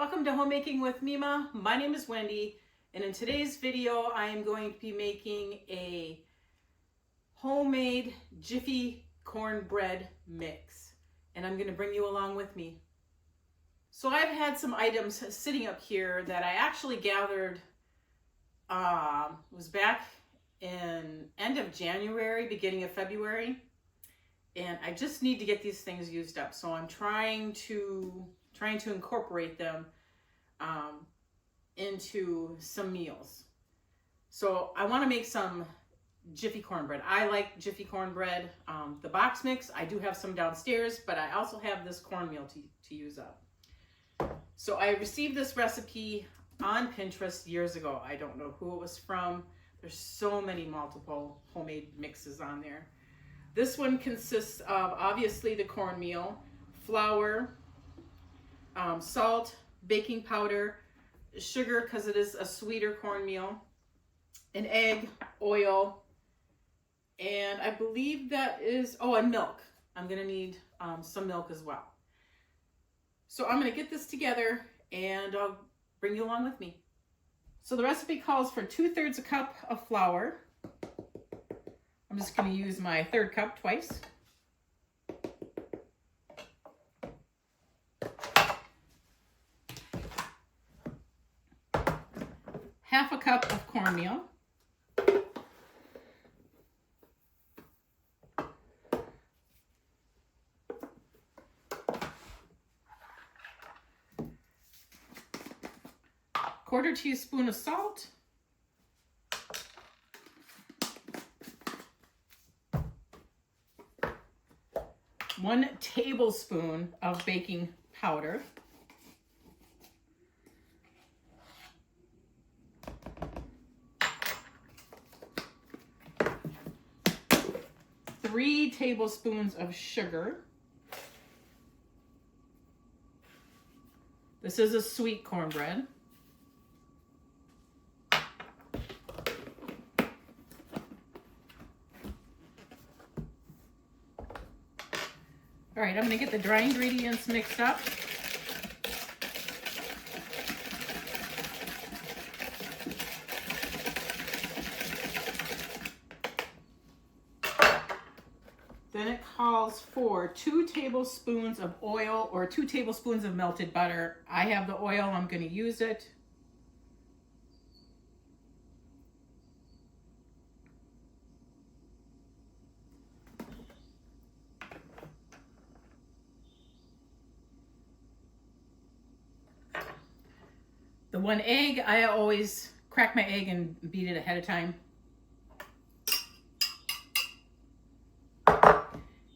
Welcome to Homemaking with Mima. My name is Wendy, and in today's video I am going to be making a homemade Jiffy cornbread mix, and I'm going to bring you along with me. So I've had some items sitting up here that I actually gathered, was back in end of January, beginning of February, and I just need to get these things used up. So I'm trying to incorporate them into some meals. So I want to make some Jiffy cornbread. I like Jiffy cornbread. The box mix, I do have some downstairs, but I also have this cornmeal to use up. So I received this recipe on Pinterest years ago. I don't know who it was from. There's so many multiple homemade mixes on there. This one consists of obviously the cornmeal, flour, salt, baking powder, sugar because it is a sweeter cornmeal, an egg, oil, and I believe that is, and milk. I'm going to need some milk as well. So I'm going to get this together and I'll bring you along with me. So the recipe calls for 2/3 a cup of flour. I'm just going to use my third cup twice. Half a cup of cornmeal. Quarter teaspoon of salt. One tablespoon of baking powder. Three tablespoons of sugar. This is a sweet cornbread. All right, I'm going to get the dry ingredients mixed up. Then it calls for 2 tablespoons of oil or 2 tablespoons of melted butter. I have the oil, I'm going to use it. The 1 egg, I always crack my egg and beat it ahead of time.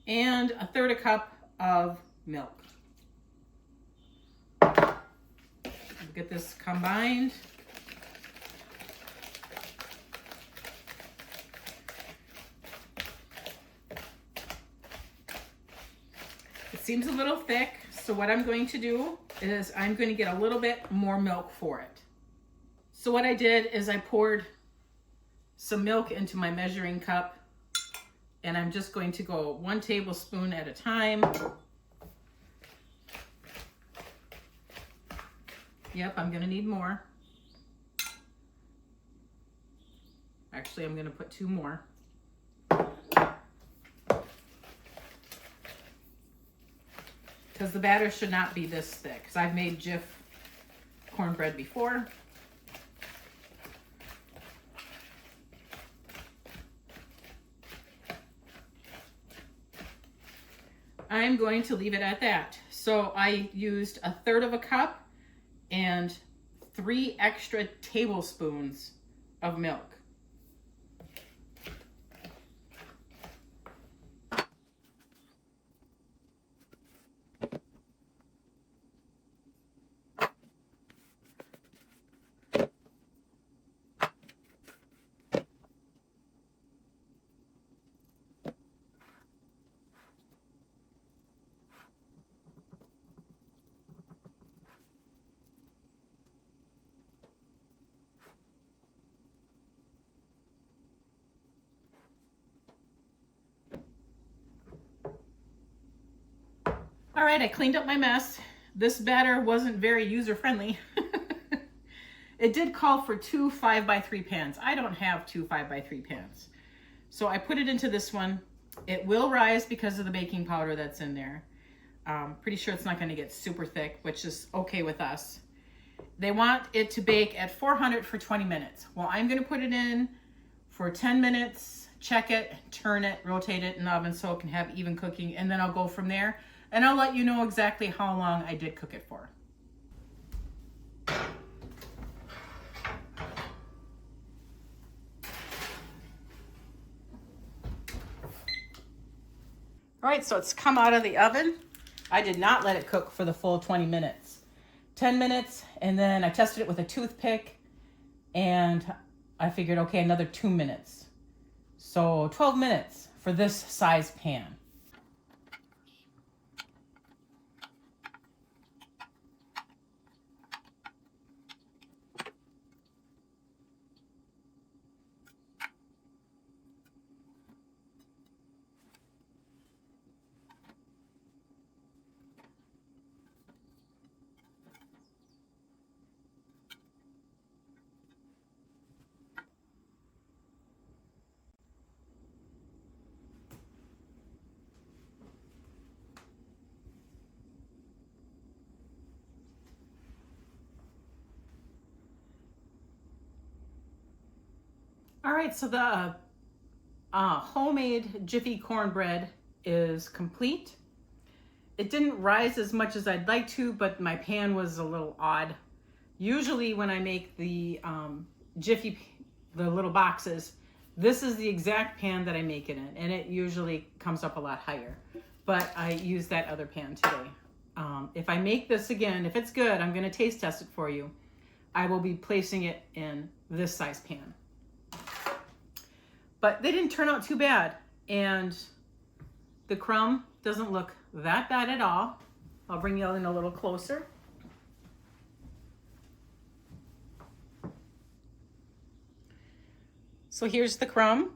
And 1/3 a cup of milk. Get this combined. It seems a little thick, so what I'm going to do is I'm going to get a little bit more milk for it. So what I did is I poured some milk into my measuring cup, and I'm just going to go 1 tablespoon at a time. Yep, I'm going to need more. Actually, I'm going to put 2 more. Because the batter should not be this thick, because I've made Jiff cornbread before. I'm going to leave it at that. So I used 1/3 a cup and 3 extra tablespoons of milk. All right, I cleaned up my mess. this batter wasn't very user-friendly. It did call for 2 5x3 pans. I don't have 2 5x3 pans. So I put it into this one. It will rise because of the baking powder that's in there. Pretty sure it's not going to get super thick, which is okay with us. They want it to bake at 400 for 20 minutes. Well, I'm going to put it in for 10 minutes, check it, turn it, rotate it in the oven so it can have even cooking, and then I'll go from there. And I'll let you know exactly how long I did cook it for. All right, so it's come out of the oven. I did not let it cook for the full 20 minutes. 10 minutes, and then I tested it with a toothpick, and I figured, okay, another 2 minutes. So 12 minutes for this size pan. All right, so the homemade Jiffy cornbread is complete. It didn't rise as much as I'd like to, but my pan was a little odd. Usually when I make the Jiffy, the little boxes, this is the exact pan that I make it in, and it usually comes up a lot higher. But I use that other pan today. If I make this again, if it's good, I'm gonna taste test it for you. I will be placing it in this size pan. But they didn't turn out too bad, and the crumb doesn't look that bad at all. I'll bring you in a little closer. So here's the crumb.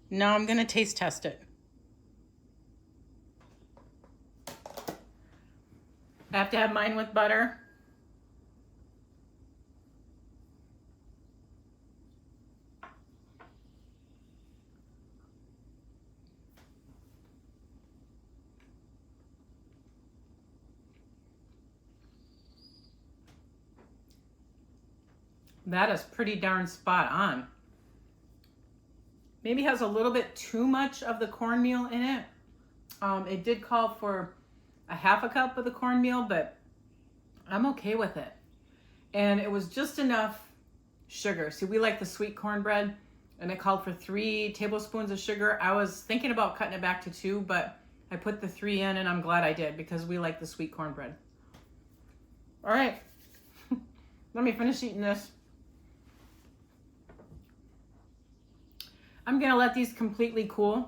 Now I'm gonna taste test it. I have to have mine with butter. That is pretty darn spot on. Maybe has a little bit too much of the cornmeal in it. It did call for a half a cup of the cornmeal, but I'm okay with it. And it was just enough sugar. See, we like the sweet cornbread, and it called for 3 tablespoons of sugar. I was thinking about cutting it back to 2, but I put the 3 in, and I'm glad I did because we like the sweet cornbread. All right, let me finish eating this. I'm gonna let these completely cool,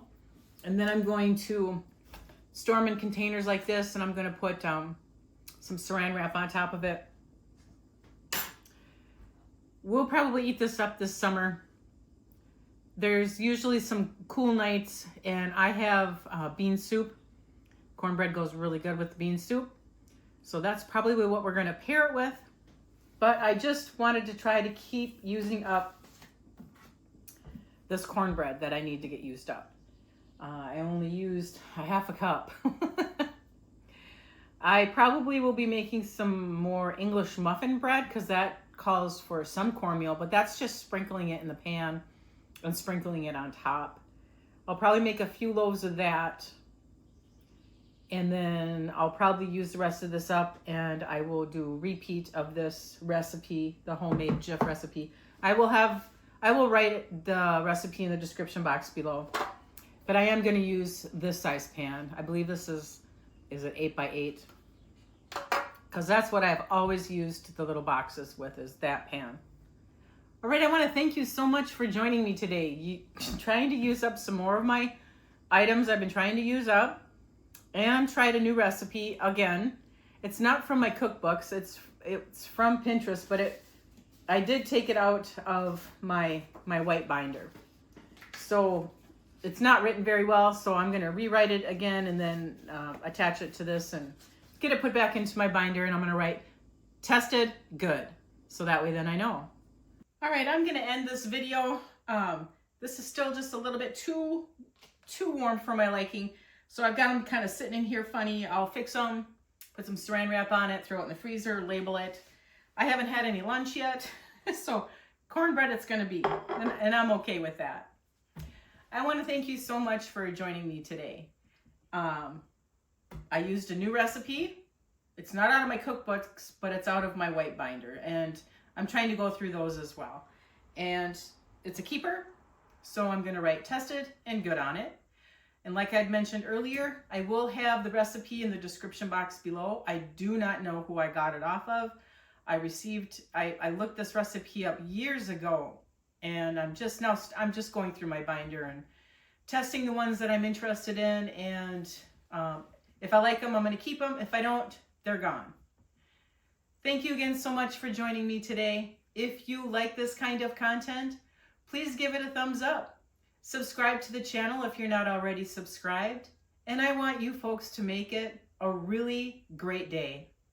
and then I'm going to store them in containers like this, and I'm gonna put some saran wrap on top of it. We'll probably eat this up this summer. There's usually some cool nights, and I have bean soup. Cornbread goes really good with the bean soup. So that's probably what we're gonna pair it with. But I just wanted to try to keep using up this cornbread that I need to get used up. I only used a half a cup. I probably will be making some more English muffin bread because that calls for some cornmeal, but that's just sprinkling it in the pan and sprinkling it on top. I'll probably make a few loaves of that, and then I'll probably use the rest of this up, and I will do a repeat of this recipe, the homemade Jif recipe. I will write the recipe in the description box below, but I am going to use this size pan. I believe this is it 8x8? Because that's what I've always used the little boxes with, is that pan. All right, I want to thank you so much for joining me today. Trying to use up some more of my items I've been trying to use up, and tried a new recipe again. It's not from my cookbooks, it's from Pinterest, but I did take it out of my white binder. So it's not written very well, so I'm going to rewrite it again and then attach it to this and get it put back into my binder, and I'm going to write tested good, so that way then I know. All right, I'm going to end this video. This is still just a little bit too warm for my liking, so I've got them kind of sitting in here funny. I'll fix them, put some saran wrap on it, throw it in the freezer, label it. I haven't had any lunch yet, so cornbread it's going to be, and I'm okay with that. I want to thank you so much for joining me today. I used a new recipe. It's not out of my cookbooks, but it's out of my white binder, and I'm trying to go through those as well. And it's a keeper, so I'm going to write tested and good on it. And like I'd mentioned earlier, I will have the recipe in the description box below. I do not know who I got it off of. I looked this recipe up years ago, and I'm just going through my binder and testing the ones that I'm interested in, and if I like them, I'm going to keep them. If I don't, they're gone. Thank you again so much for joining me today. If you like this kind of content, please give it a thumbs up. Subscribe to the channel if you're not already subscribed, and I want you folks to make it a really great day.